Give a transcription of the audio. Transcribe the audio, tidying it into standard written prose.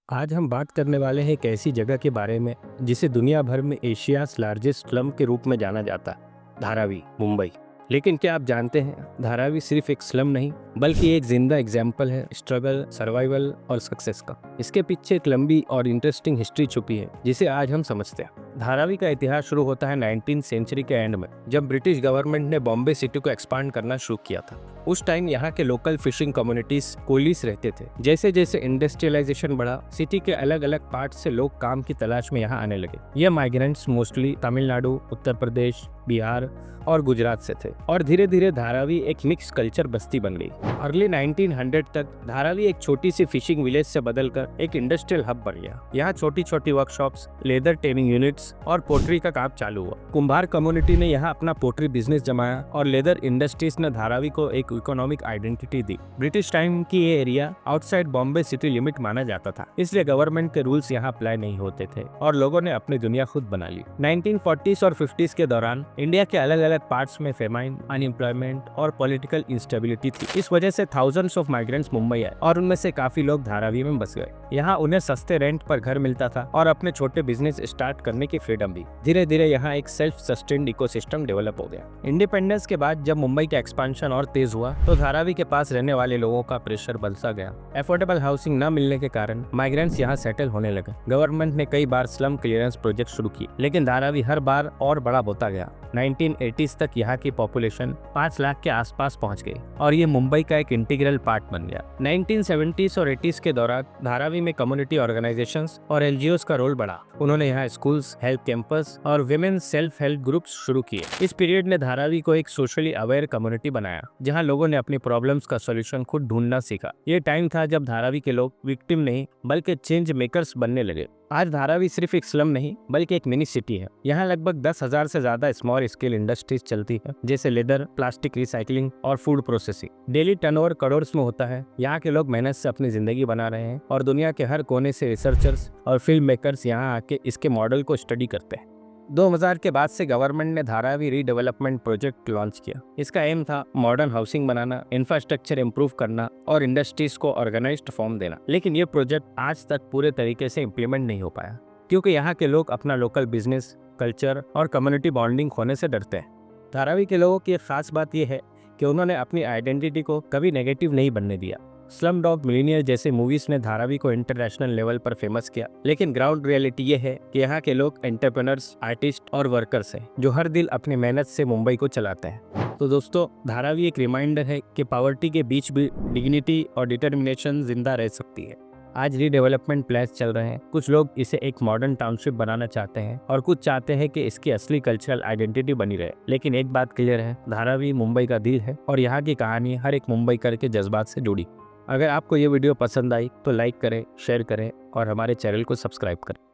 आज हम बात करने वाले हैं एक ऐसी जगह के बारे में जिसे दुनिया भर में एशियाज लार्जेस्ट स्लम के रूप में जाना जाता है, धारावी, मुंबई। लेकिन क्या आप जानते हैं, धारावी सिर्फ एक स्लम नहीं बल्कि एक जिंदा एग्जाम्पल है स्ट्रगल, सर्वाइवल और सक्सेस का। इसके पीछे एक लंबी और इंटरेस्टिंग हिस्ट्री छुपी है जिसे आज हम समझते हैं। धारावी का इतिहास शुरू होता है 19th सेंचुरी के एंड में, जब ब्रिटिश गवर्नमेंट ने बॉम्बे सिटी को एक्सपांड करना शुरू किया था। उस टाइम यहाँ के लोकल फिशिंग कम्युनिटीज कोलीस रहते थे। जैसे जैसे इंडस्ट्रियलाइजेशन बढ़ा, सिटी के अलग अलग पार्ट से लोग काम की तलाश में यहाँ आने लगे। ये माइग्रेंट्स मोस्टली तमिलनाडु, उत्तर प्रदेश, बिहार और गुजरात से थे और धीरे धीरे धारावी एक मिक्स कल्चर बस्ती बन गई। अर्ली 1900 तक धारावी एक छोटी सी फिशिंग विलेज से बदलकर एक इंडस्ट्रियल हब बन गया। यहाँ छोटी छोटी वर्कशॉप्स, लेदर टेनिंग यूनिट्स और पोट्री का काम चालू हुआ। कुंभार कम्युनिटी ने यहाँ अपना पोट्री बिजनेस जमाया और लेदर इंडस्ट्रीज ने धारावी को एक इकोनॉमिक आइडेंटिटी दी। ब्रिटिश टाइम की ये area outside Bombay city limit माना जाता था, इसलिए गवर्नमेंट के रूल्स यहाँ अप्लाई नहीं होते थे और लोगों ने अपनी दुनिया खुद बना ली। 1940s और 50s के दौरान इंडिया के अलग अलग पार्ट्स में फेमाइन, अनएम्प्लॉयमेंट और पॉलिटिकल इंस्टेबिलिटी थी। इस वजह से थाउजेंड्स ऑफ माइग्रेंट्स मुंबई आए और उनमें से काफी लोग धारावी में बस गए। यहाँ उन्हें सस्ते रेंट पर घर मिलता था और अपने छोटे बिजनेस स्टार्ट करने की फ्रीडम भी। धीरे धीरे यहाँ एक सेल्फ सस्टेन्ड इकोसिस्टम डेवलप हो गया। इंडिपेंडेंस के बाद जब मुंबई का एक्सपांशन और तेज हुआ तो धारावी के पास रहने वाले लोगों का प्रेशर बढ़ता गया। अफोर्डेबल हाउसिंग न मिलने के कारण माइग्रेंट्स यहाँ सेटल होने लगे। गवर्नमेंट ने कई बार स्लम क्लियरेंस प्रोजेक्ट शुरू किए, लेकिन धारावी हर बार और बड़ा होता गया। 1980s तक यहाँ की पॉपुलेशन 5 लाख के आसपास पहुँच गई और ये मुंबई का एक इंटीग्रल पार्ट बन गया। 1970s और 80s के दौरान धारावी में कम्युनिटी ऑर्गेनाइजेशंस और एनजीओस का रोल बढ़ा। उन्होंने यहाँ स्कूल्स, हेल्थ कैंपस और विमेन सेल्फ हेल्प ग्रुप्स शुरू किए। इस पीरियड ने धारावी को एक सोशली अवेयर कम्युनिटी बनाया, जहाँ लोगों ने अपनी प्रॉब्लम्स का सोल्यूशन खुद ढूंढना सीखा। ये टाइम था जब धारावी के लोग विक्टिम नहीं बल्कि चेंज मेकर्स बनने लगे। आज धारावी सिर्फ एक स्लम नहीं बल्कि एक मिनी सिटी है। यहाँ लगभग 10,000 से ज्यादा स्मॉल स्केल इंडस्ट्रीज चलती है, जैसे लेदर, प्लास्टिक रिसाइकलिंग और food processing. Daily turnover crore में होता है। यहाँ के लोग मेहनत से अपनी जिंदगी बना रहे हैं और दुनिया के हर कोने से रिसर्चर्स और फिल्म मेकर्स यहाँ आके इसके मॉडल को स्टडी करते हैं। 2000 के बाद से गवर्नमेंट ने धारावी रीडेवलपमेंट प्रोजेक्ट लॉन्च किया। इसका एम था मॉडर्न हाउसिंग बनाना, इंफ्रास्ट्रक्चर इंप्रूव करना और इंडस्ट्रीज को ऑर्गेनाइज्ड फॉर्म देना। लेकिन ये प्रोजेक्ट आज तक पूरे तरीके से इम्प्लीमेंट नहीं हो पाया, क्योंकि यहाँ के लोग अपना लोकल बिजनेस, कल्चर और कम्युनिटी बॉन्डिंग खोने से डरते हैं। धारावी के लोगों की एक खास बात यह है कि उन्होंने अपनी आइडेंटिटी को कभी नेगेटिव नहीं बनने दिया। स्लम डॉग मिलीनियर जैसे मूवीज ने धारावी को इंटरनेशनल लेवल पर फेमस किया, लेकिन ग्राउंड रियलिटी ये है कि यहाँ के लोग एंटरप्रेन्योर्स, आर्टिस्ट और वर्कर्स हैं जो हर दिल अपनी मेहनत से मुंबई को चलाते हैं। तो दोस्तों, धारावी एक रिमाइंडर है कि पॉवर्टी के बीच भी डिग्निटी और डिटर्मिनेशन जिंदा रह सकती है। आज रीडेवलपमेंट प्लान्स चल रहे हैं। कुछ लोग इसे एक मॉडर्न टाउनशिप बनाना चाहते हैं और कुछ चाहते हैं कि इसकी असली कल्चरल आइडेंटिटी बनी रहे। लेकिन एक बात क्लियर है, धारावी मुंबई का दिल है और यहाँ की कहानी हर एक मुंबईकर के जज्बात से जुड़ी। अगर आपको ये वीडियो पसंद आई तो लाइक करें, शेयर करें और हमारे चैनल को सब्सक्राइब करें।